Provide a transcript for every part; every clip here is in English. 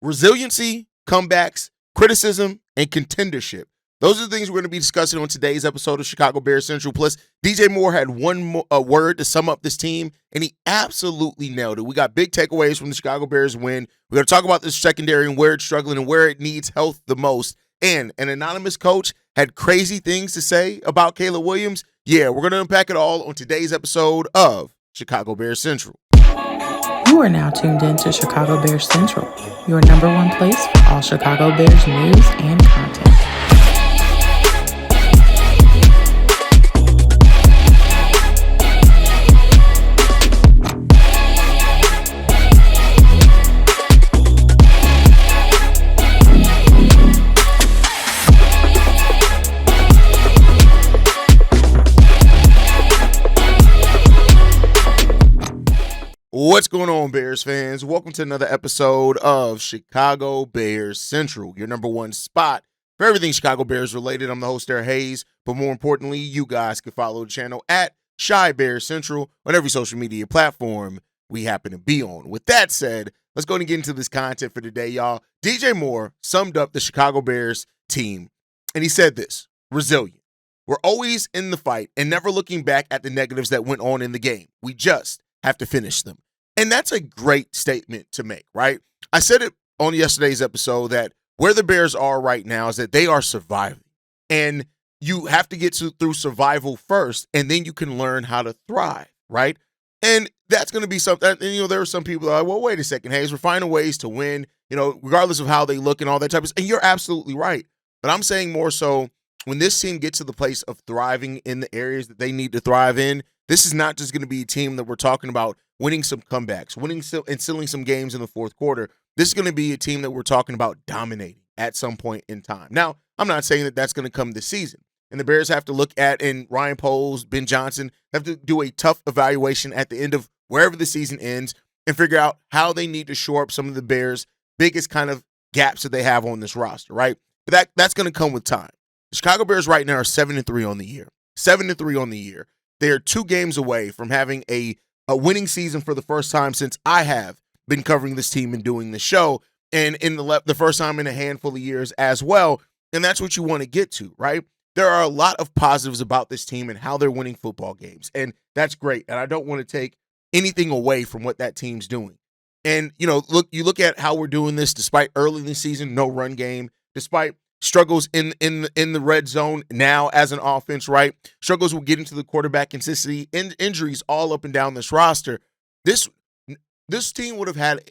Resiliency, comebacks, criticism, and contendership. Those are the things we're going to be discussing on today's episode of Chicago Bears Central. Plus, DJ Moore had a word to sum up this team, and he absolutely nailed it. We got big takeaways from the Chicago Bears win. We're going to talk about this secondary and where it's struggling and where it needs health the most. And an anonymous coach had crazy things to say about Caleb Williams. Yeah, we're going to unpack it all on today's episode of Chicago Bears Central. You are now tuned in to Chicago Bears Central, your number one place for all Chicago Bears news and content. What's going on, Bears fans? Welcome to another episode of Chicago Bears Central, your number one spot for everything Chicago Bears related. I'm the host there, Haize, but more importantly, you guys can follow the channel at Chi Bears Central on every social media platform we happen to be on. With that said, let's go and get into this content for today, y'all. DJ Moore summed up the Chicago Bears team, and he said this: resilient. We're always in the fight and never looking back at the negatives that went on in the game. We just have to finish them. And that's a great statement to make, right? I said it on yesterday's episode that where the Bears are right now is that they are surviving. And you have to get through survival first, and then you can learn how to thrive, right? And that's going to be something, and, there are some people that are like, well, wait a second, Haize, we're finding ways to win, regardless of how they look and all that type of stuff. And you're absolutely right. But I'm saying more so when this team gets to the place of thriving in the areas that they need to thrive in, this is not just going to be a team that we're talking about winning some comebacks, and sealing some games in the fourth quarter. This is going to be a team that we're talking about dominating at some point in time. Now, I'm not saying that that's going to come this season. And the Bears have to look at, and Ryan Poles, Ben Johnson, have to do a tough evaluation at the end of wherever the season ends and figure out how they need to shore up some of the Bears' biggest kind of gaps that they have on this roster, right? But that's going to come with time. The Chicago Bears right now are 7-3 on the year. 7-3 on the year. They are 2 games away from having a winning season for the first time since I have been covering this team and doing the show, and in the first time in a handful of years as well. And that's what you want to get to, right? There are a lot of positives about this team and how they're winning football games, and that's great. And I don't want to take anything away from what that team's doing. And, you look at how we're doing this despite early in the season, no run game, despite struggles in the red zone now as an offense, right? Struggles with getting to the quarterback consistency, injuries all up and down this roster. This team would have had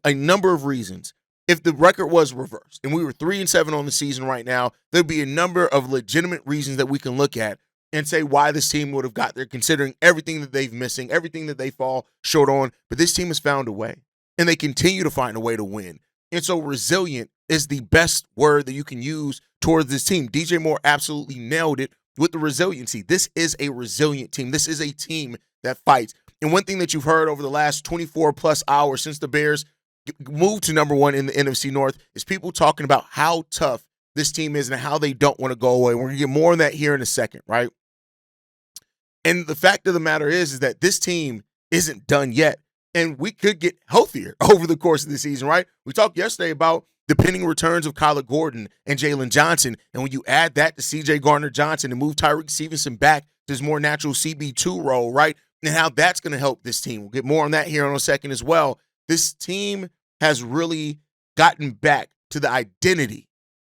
a number of reasons if the record was reversed and we were 3-7 on the season right now. There'd be a number of legitimate reasons that we can look at and say why this team would have got there, considering everything that they've missing, everything that they fall short on. But this team has found a way, and they continue to find a way to win. And so resilient is the best word that you can use towards this team. DJ Moore absolutely nailed it with the resiliency. This is a resilient team. This is a team that fights. And one thing that you've heard over the last 24 plus hours since the Bears moved to number one in the NFC North is people talking about how tough this team is and how they don't want to go away. We're going to get more on that here in a second, right? And the fact of the matter is that this team isn't done yet. And we could get healthier over the course of the season, right? We talked yesterday about the pending returns of Kyler Gordon and Jaylon Johnson. And when you add that to C.J. Gardner-Johnson and move Tyreek Stevenson back to his more natural CB2 role, right? And how that's going to help this team. We'll get more on that here in a second as well. This team has really gotten back to the identity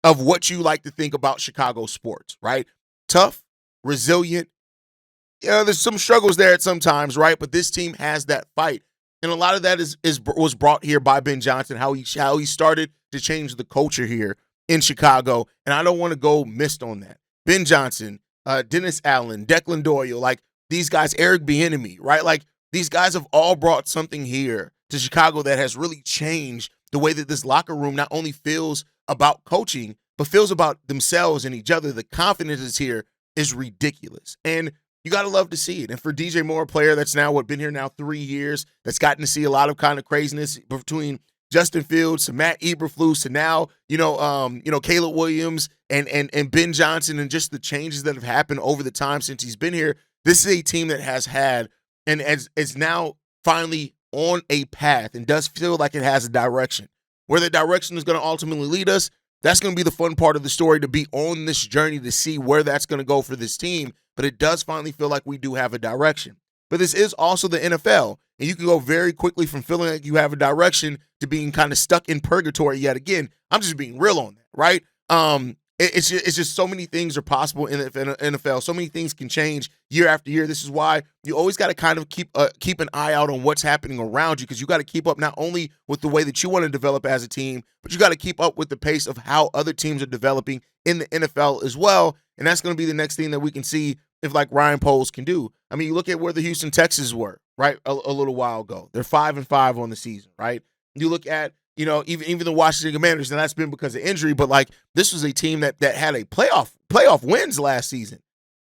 of what you like to think about Chicago sports, right? Tough, resilient. There's some struggles there at some times, right? But this team has that fight. And a lot of that was brought here by Ben Johnson, how he started to change the culture here in Chicago. And I don't want to go missed on that. Ben Johnson, Dennis Allen, Declan Doyle, like these guys, Eric Bieniemy, right? Like these guys have all brought something here to Chicago that has really changed the way that this locker room not only feels about coaching, but feels about themselves and each other. The confidence is here is ridiculous. And you got to love to see it. And for DJ Moore, a player that's now been here now 3 years, that's gotten to see a lot of kind of craziness between Justin Fields to Matt Eberflus to now, Caleb Williams and Ben Johnson, and just the changes that have happened over the time since he's been here. This is a team that has had and is now finally on a path and does feel like it has a direction. Where the direction is going to ultimately lead us, that's going to be the fun part of the story, to be on this journey to see where that's going to go for this team. But it does finally feel like we do have a direction. But this is also the NFL, and you can go very quickly from feeling like you have a direction to being kind of stuck in purgatory yet again. I'm just being real on that, right? It's just so many things are possible in the NFL. So many things can change year after year. This is why you always got to kind of keep an eye out on what's happening around you, because you got to keep up not only with the way that you want to develop as a team, but you got to keep up with the pace of how other teams are developing in the NFL as well. And that's going to be the next thing that we can see if like Ryan Poles can do. I mean, you look at where the Houston Texans were, right, a little while ago. They're 5-5 on the season, right? You look at, even the Washington Commanders, and that's been because of injury, but like this was a team that had a playoff wins last season,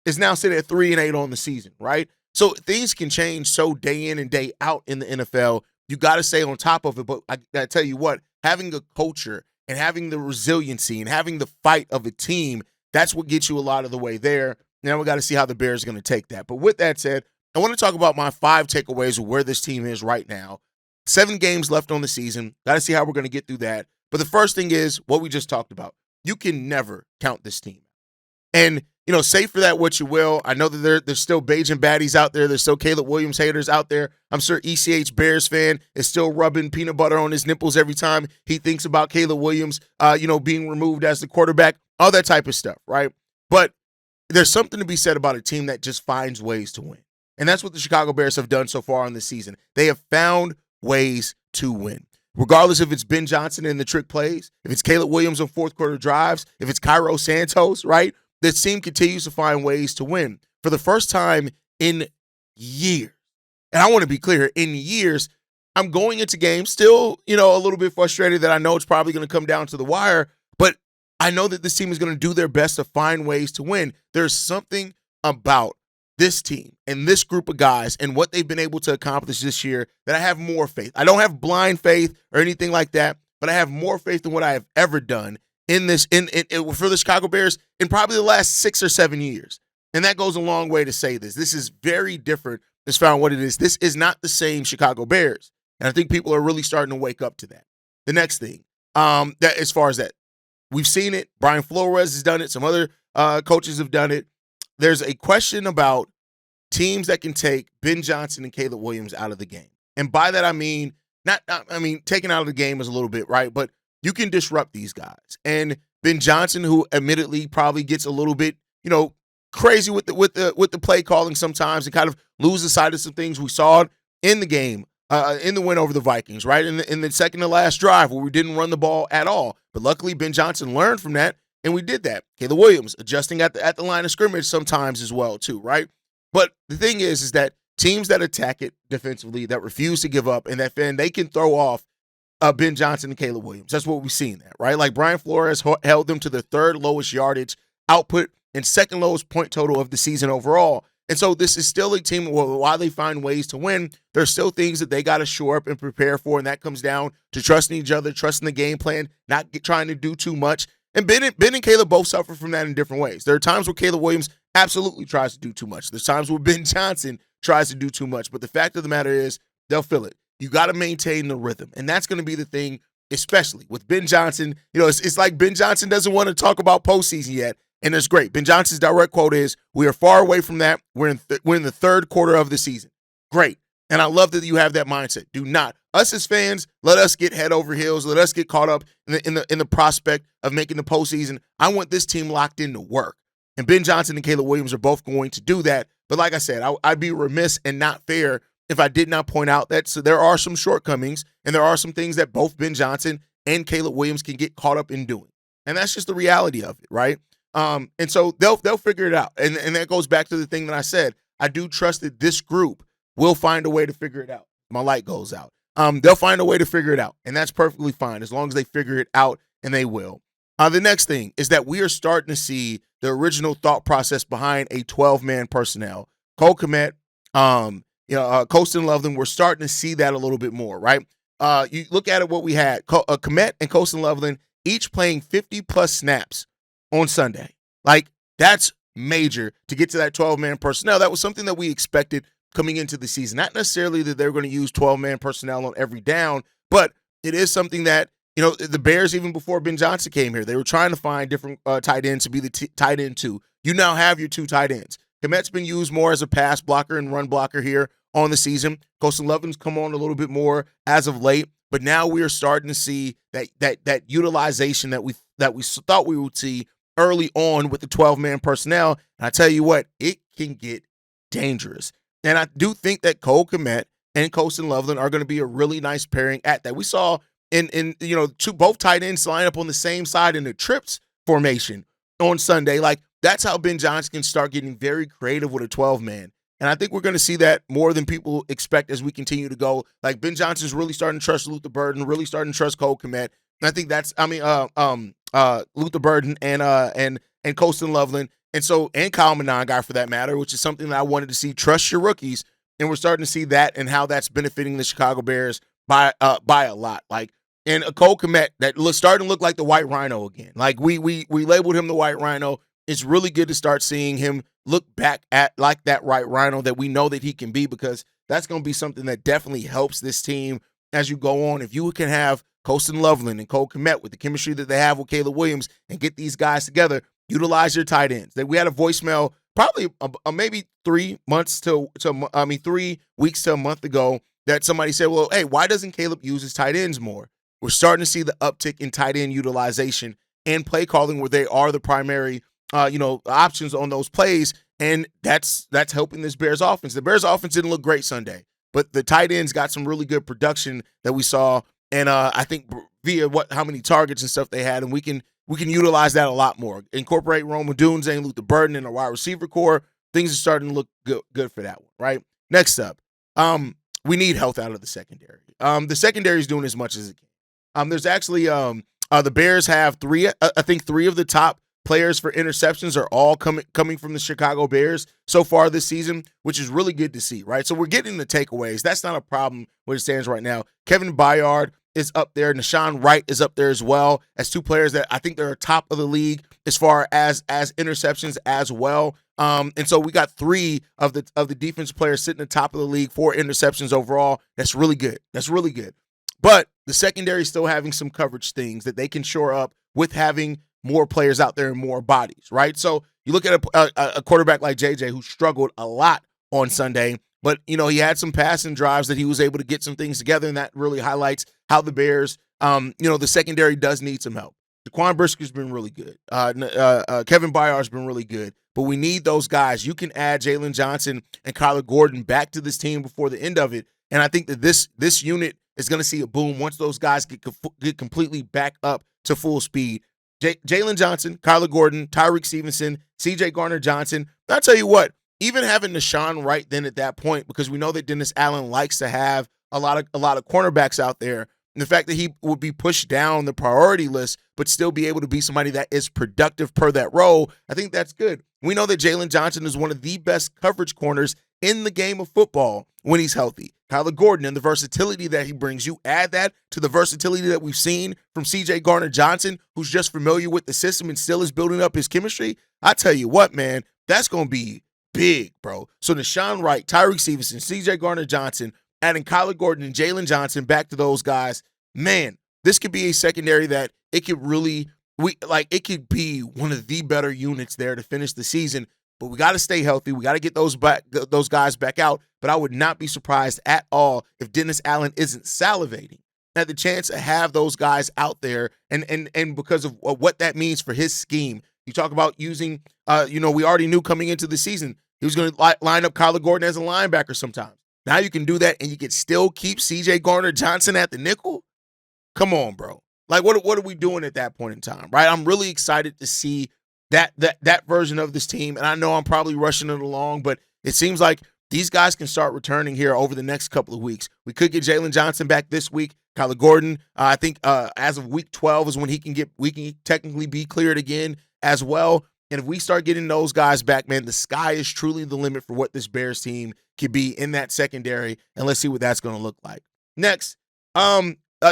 is now sitting at 3-8 on the season, right? So things can change so day in and day out in the NFL. You got to stay on top of it. But I tell you what, having a culture and having the resiliency and having the fight of a team, that's what gets you a lot of the way there. Now we got to see how the Bears are going to take that. But with that said, I want to talk about my 5 takeaways of where this team is right now. 7 games left on the season. Got to see how we're going to get through that. But the first thing is what we just talked about. You can never count this team. And, say for that what you will. I know that there's still Bajan baddies out there. There's still Caleb Williams haters out there. I'm sure ECH Bears fan is still rubbing peanut butter on his nipples every time he thinks about Caleb Williams, being removed as the quarterback, all that type of stuff, right? But there's something to be said about a team that just finds ways to win. And that's what the Chicago Bears have done so far in this season. They have found ways to win. Regardless if it's Ben Johnson in the trick plays, if it's Caleb Williams on fourth quarter drives, if it's Cairo Santos, right? This team continues to find ways to win. For the first time in years, and I want to be clear, in years, I'm going into games still, a little bit frustrated that I know it's probably going to come down to the wire, but I know that this team is going to do their best to find ways to win. There's something about this team and this group of guys and what they've been able to accomplish this year that I have more faith. I don't have blind faith or anything like that, but I have more faith than what I have ever done in this for the Chicago Bears in probably the last 6 or 7 years. And that goes a long way to say this. This is very different as far as what it is. This is not the same Chicago Bears. And I think people are really starting to wake up to that. The next thing, that as far as that, we've seen it. Brian Flores has done it. Some other coaches have done it. There's a question about teams that can take Ben Johnson and Caleb Williams out of the game. And by that, I mean, taking out of the game is a little bit, right? But you can disrupt these guys. And Ben Johnson, who admittedly probably gets a little bit, crazy with the play calling sometimes and kind of loses sight of some things we saw in the game, in the win over the Vikings, right? In the second to last drive where we didn't run the ball at all. But luckily, Ben Johnson learned from that, and we did that. Caleb Williams adjusting at the line of scrimmage sometimes as well, too, right? But the thing is that teams that attack it defensively, that refuse to give up, and that they can throw off Ben Johnson and Caleb Williams. That's what we've seen there, right? Like Brian Flores held them to the 3rd lowest yardage output and 2nd lowest point total of the season overall. And so this is still a team where while they find ways to win, there's still things that they got to shore up and prepare for, and that comes down to trusting each other, trusting the game plan, not trying to do too much. And Ben and Caleb both suffer from that in different ways. There are times where Caleb Williams absolutely tries to do too much. There's times where Ben Johnson tries to do too much. But the fact of the matter is they'll feel it. You got to maintain the rhythm. And that's going to be the thing, especially with Ben Johnson. It's like Ben Johnson doesn't want to talk about postseason yet. And it's great. Ben Johnson's direct quote is, "We are far away from that. We're in the 3rd quarter of the season." Great. And I love that you have that mindset. Do not. Us as fans, let us get head over heels. Let us get caught up in the prospect of making the postseason. I want this team locked into work. And Ben Johnson and Caleb Williams are both going to do that. But like I said, I'd be remiss and not fair if I did not point out that there are some shortcomings and there are some things that both Ben Johnson and Caleb Williams can get caught up in doing. And that's just the reality of it, right? And so they'll figure it out. And that goes back to the thing that I said. I do trust that this group will find a way to figure it out. My light goes out. They'll find a way to figure it out. And that's perfectly fine as long as they figure it out, and they will. The next thing is that we are starting to see the original thought process behind a 12-man personnel. Cole Kmet, Colston Loveland, we're starting to see that a little bit more, right? You look at it, what we had. Kmet and Colston Loveland each playing 50-plus snaps on Sunday. Like, that's major to get to that 12-man personnel. That was something that we expected coming into the season. Not necessarily that they're going to use 12-man personnel on every down, but it is something that The Bears, even before Ben Johnson came here, they were trying to find different tight ends to be the tight end two. You now have your two tight ends. Kmet's been used more as a pass blocker and run blocker here on the season. Colston Loveland's come on a little bit more as of late, but now we are starting to see that utilization that we thought we would see early on with the 12-man personnel. And I tell you what, it can get dangerous. And I do think that Cole Kmet and Colston Loveland are going to be a really nice pairing at that. We saw both tight ends line up on the same side in the trips formation on Sunday. Like, that's how Ben Johnson can start getting very creative with a 12-man. And I think we're going to see that more than people expect as we continue to go. Like, Ben Johnson's really starting to trust Luther Burden, really starting to trust Cole Kmet. And I think that's, Luther Burden and Colston Loveland, and Kyle Monangai for that matter, which is something that I wanted to see. Trust your rookies, and we're starting to see that and how that's benefiting the Chicago Bears by a lot. Like, and a Cole Kmet that starting to look like the White Rhino again. Like, we labeled him the White Rhino. It's really good to start seeing him look back at like that White Rhino that we know that he can be, because that's going to be something that definitely helps this team as you go on. If you can have Colston Loveland and Cole Kmet with the chemistry that they have with Caleb Williams and get these guys together, utilize your tight ends. We had a voicemail probably maybe 3 weeks to a month ago that somebody said, well, hey, why doesn't Caleb use his tight ends more? We're starting to see the uptick in tight end utilization and play calling where they are the primary options on those plays, and that's helping this Bears offense. The Bears offense didn't look great Sunday, but the tight ends got some really good production that we saw, and I think via how many targets and stuff they had, and we can utilize that a lot more. Incorporate Rome Odunze and Luther Burden in our wide receiver core. Things are starting to look good for that one, right? Next up, we need health out of the secondary. The secondary is doing as much as it can. There's actually the Bears have three of the top players for interceptions are all coming from the Chicago Bears so far this season, which is really good to see, right? So we're getting the takeaways. That's not a problem where it stands right now. Kevin Byard is up there. Nashawn Wright is up there as well as two players that I think they're top of the league as far as interceptions as well. And so we got three of the defense players sitting at the top of the league for interceptions overall. That's really good. But the secondary is still having some coverage things that they can shore up with having more players out there and more bodies, right? So you look at a quarterback like JJ who struggled a lot on Sunday, but he had some passing drives that he was able to get some things together, and that really highlights how the Bears, the secondary does need some help. Daquan Brisker's been really good. Kevin Byard's been really good, but we need those guys. You can add Jaylon Johnson and Kyler Gordon back to this team before the end of it, and I think that this unit is going to see a boom once those guys get completely back up to full speed. Jaylon Johnson, Kyler Gordon, Tyreek Stevenson, C.J. Garner-Johnson. I'll tell you what, even having Nashawn Wright then at that point, because we know that Dennis Allen likes to have a lot of cornerbacks out there, and the fact that he would be pushed down the priority list but still be able to be somebody that is productive per that role, I think that's good. We know that Jaylon Johnson is one of the best coverage corners in the game of football when he's healthy. Kyler Gordon and the versatility that he brings, you add that to the versatility that we've seen from C.J. Garner-Johnson, who's just familiar with the system and still is building up his chemistry. I tell you what, man, that's going to be big, bro. So Nashawn Wright, Tyreek Stevenson, C.J. Garner-Johnson, adding Kyler Gordon and Jaylon Johnson back to those guys, man, this could be a secondary that it could really it could be one of the better units there to finish the season. But we got to stay healthy. We got to get those guys back out. But I would not be surprised at all if Dennis Allen isn't salivating at the chance to have those guys out there, and because of what that means for his scheme. You talk about using, we already knew coming into the season he was going to line up Kyler Gordon as a linebacker sometimes. Now you can do that, and you can still keep C.J. Garner-Johnson at the nickel. Come on, bro. Like, what are we doing at that point in time, right? I'm really excited to see that version of this team, and I know I'm probably rushing it along, but it seems like these guys can start returning here over the next couple of weeks. We could get Jaylon Johnson back this week. Kyler Gordon, I think as of week 12 is when we can technically be cleared again as well. And if we start getting those guys back, man, the sky is truly the limit for what this Bears team could be in that secondary, and let's see what that's going to look like. Next,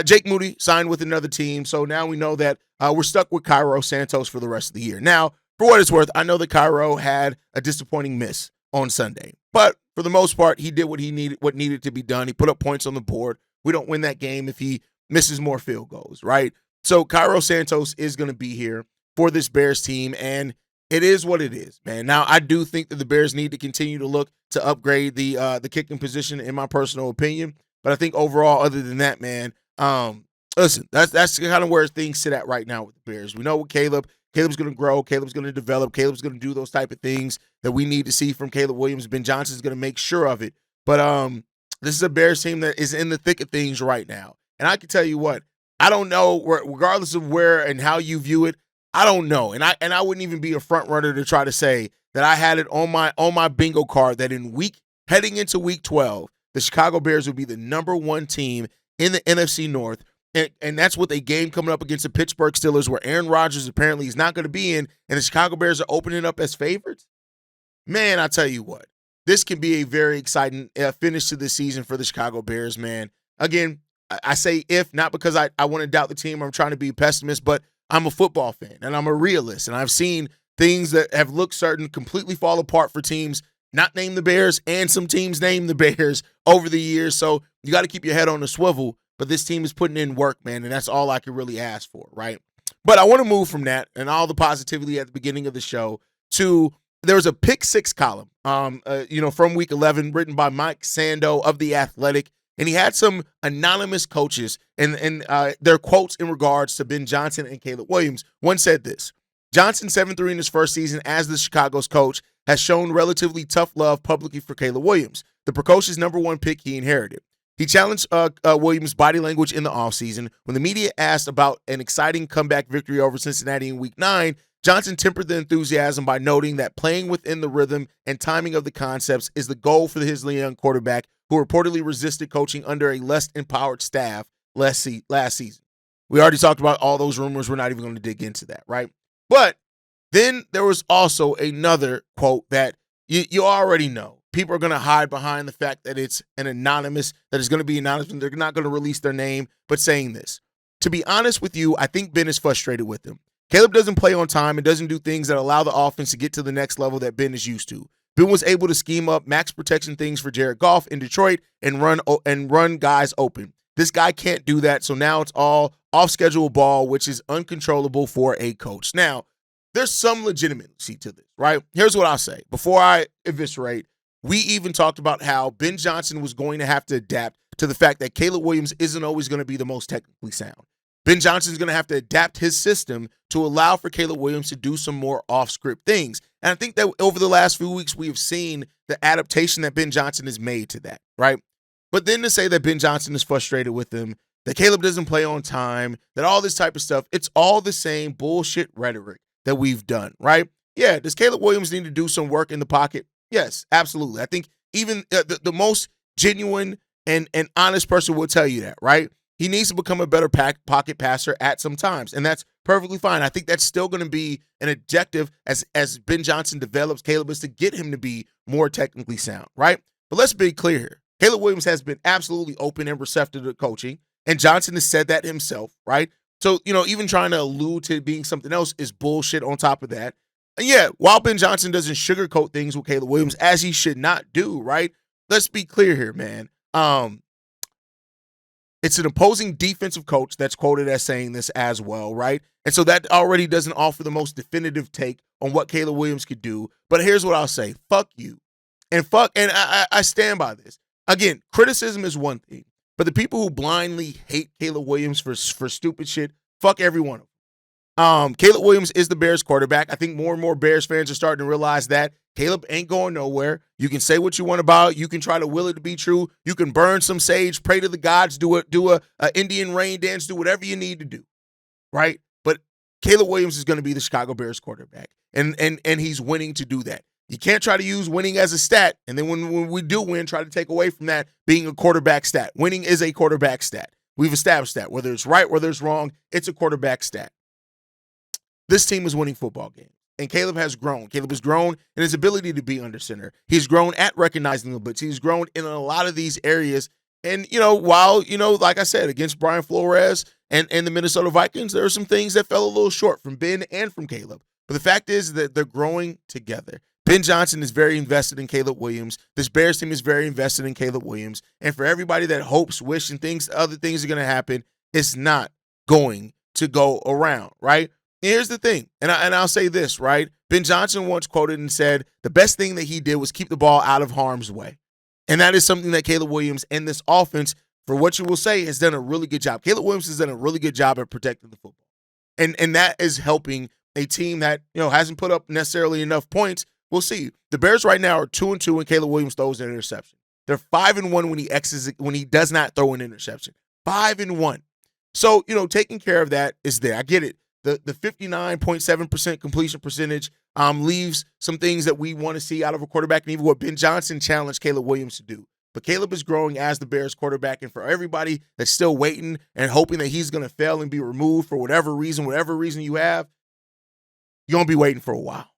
Jake Moody signed with another team, so now we know that we're stuck with Cairo Santos for the rest of the year. Now, for what it's worth, I know that Cairo had a disappointing miss on Sunday, but for the most part, he did what needed to be done. He put up points on the board. We don't win that game if he misses more field goals, right? So Cairo Santos is going to be here for this Bears team, and it is what it is, man. Now, I do think that the Bears need to continue to look to upgrade the kicking position, in my personal opinion. But I think overall, other than that, man, listen, that's kind of where things sit at right now with the Bears. We know with Caleb's going to grow. Caleb's going to develop. Caleb's going to do those type of things that we need to see from Caleb Williams. Ben Johnson's going to make sure of it. But this is a Bears team that is in the thick of things right now. And I can tell you what, I don't know, regardless of where and how you view it, I don't know. And I wouldn't even be a front runner to try to say that I had it on my bingo card that heading into week 12, the Chicago Bears would be the number one team in the NFC North. And that's with a game coming up against the Pittsburgh Steelers where Aaron Rodgers apparently is not going to be in, and the Chicago Bears are opening up as favorites. Man, I tell you what, this can be a very exciting finish to the season for the Chicago Bears, man. Again, I say if, not because I want to doubt the team. I'm trying to be a pessimist, but I'm a football fan, and I'm a realist, and I've seen things that have looked certain completely fall apart for teams not named the Bears and some teams named the Bears over the years. So you got to keep your head on the swivel, but this team is putting in work, man, and that's all I can really ask for, right? But I want to move from that and all the positivity at the beginning of the show to there was a pick six column, from week 11 written by Mike Sando of The Athletic. And he had some anonymous coaches and their quotes in regards to Ben Johnson and Caleb Williams. One said this: Johnson, 7-3 in his first season as the Chicago's coach, has shown relatively tough love publicly for Caleb Williams, the precocious number one pick he inherited. He challenged Williams' body language in the offseason. When the media asked about an exciting comeback victory over Cincinnati in week 9, Johnson tempered the enthusiasm by noting that playing within the rhythm and timing of the concepts is the goal for his young quarterback, who reportedly resisted coaching under a less empowered staff last season. We already talked about all those rumors. We're not even going to dig into that, right? But then there was also another quote that you already know. People are going to hide behind the fact that it's that it's going to be anonymous, and they're not going to release their name, but saying this: to be honest with you, I think Ben is frustrated with him. Caleb doesn't play on time and doesn't do things that allow the offense to get to the next level that Ben is used to. Ben was able to scheme up max protection things for Jared Goff in Detroit and run guys open. This guy can't do that, so now it's all off-schedule ball, which is uncontrollable for a coach. Now, there's some legitimacy to this, right? Here's what I'll say. Before I eviscerate, we even talked about how Ben Johnson was going to have to adapt to the fact that Caleb Williams isn't always going to be the most technically sound. Ben Johnson's going to have to adapt his system to allow for Caleb Williams to do some more off-script things. And I think that over the last few weeks, we have seen the adaptation that Ben Johnson has made to that, right? But then to say that Ben Johnson is frustrated with him, that Caleb doesn't play on time, that all this type of stuff, it's all the same bullshit rhetoric that we've done, right? Yeah, does Caleb Williams need to do some work in the pocket? Yes, absolutely. I think even the most genuine and honest person will tell you that, right? He needs to become a better pocket passer at some times, and that's perfectly fine. I think that's still going to be an objective as Ben Johnson develops Caleb, is to get him to be more technically sound, right? But let's be clear here. Caleb Williams has been absolutely open and receptive to coaching, and Johnson has said that himself, right? So, even trying to allude to being something else is bullshit on top of that. And yeah, while Ben Johnson doesn't sugarcoat things with Caleb Williams, as he should not do, right? Let's be clear here, man. It's an opposing defensive coach that's quoted as saying this as well, right? And so that already doesn't offer the most definitive take on what Caleb Williams could do. But here's what I'll say. Fuck you. And I stand by this. Again, criticism is one thing, but the people who blindly hate Caleb Williams for stupid shit, fuck every one of them. Caleb Williams is the Bears quarterback. I think more and more Bears fans are starting to realize that Caleb ain't going nowhere. You can say what you want about it. You can try to will it to be true. You can burn some sage, pray to the gods, do a Indian rain dance, do whatever you need to do, right? But Caleb Williams is going to be the Chicago Bears quarterback, and he's winning to do that. You can't try to use winning as a stat, and then when we do win, try to take away from that being a quarterback stat. Winning is a quarterback stat. We've established that. Whether it's right, whether it's wrong, it's a quarterback stat. This team is winning football games. And Caleb has grown. Caleb has grown in his ability to be under center. He's grown at recognizing the blitz. He's grown in a lot of these areas. And, while, like I said, against Brian Flores and the Minnesota Vikings, there are some things that fell a little short from Ben and from Caleb. But the fact is that they're growing together. Ben Johnson is very invested in Caleb Williams. This Bears team is very invested in Caleb Williams. And for everybody that hopes, wish, and thinks other things are going to happen, It's not going to go around, right? Here's the thing, and I'll say this, right? Ben Johnson once quoted and said the best thing that he did was keep the ball out of harm's way. And that is something that Caleb Williams and this offense, for what you will say, has done a really good job. Caleb Williams has done a really good job at protecting the football. And that is helping a team that, hasn't put up necessarily enough points. We'll see. The Bears right now are 2-2 when Caleb Williams throws an interception. They're 5-1 when he does not throw an interception. 5-1. So, taking care of that is there. I get it. The 59.7% completion percentage leaves some things that we want to see out of a quarterback, and even what Ben Johnson challenged Caleb Williams to do. But Caleb is growing as the Bears quarterback, and for everybody that's still waiting and hoping that he's going to fail and be removed for whatever reason you have, you're going to be waiting for a while.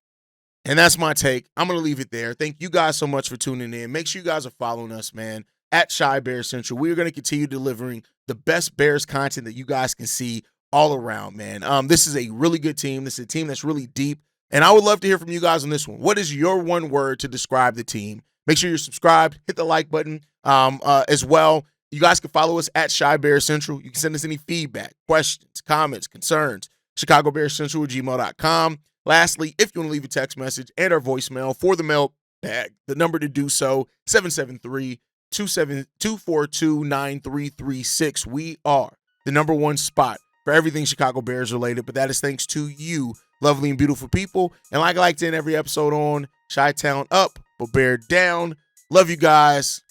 And that's my take. I'm going to leave it there. Thank you guys so much for tuning in. Make sure you guys are following us, man, at Shy Bears Central. We are going to continue delivering the best Bears content that you guys can see all around, man. This is a really good team. This is a team that's really deep. And I would love to hear from you guys on this one. What is your one word to describe the team? Make sure you're subscribed. Hit the like button as well. You guys can follow us at Shy Bears Central. You can send us any feedback, questions, comments, concerns, ChicagoBearsCentral@gmail.com. Lastly, if you want to leave a text message and our voicemail for the mailbag, the number to do so, 773-242-9336. We are the number one spot for everything Chicago Bears related, but that is thanks to you, lovely and beautiful people. And like I like to end every episode on, Chi-Town up, but Bear down. Love you guys.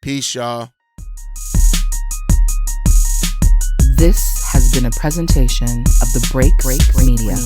Peace, y'all. This has been a presentation of the Break Media.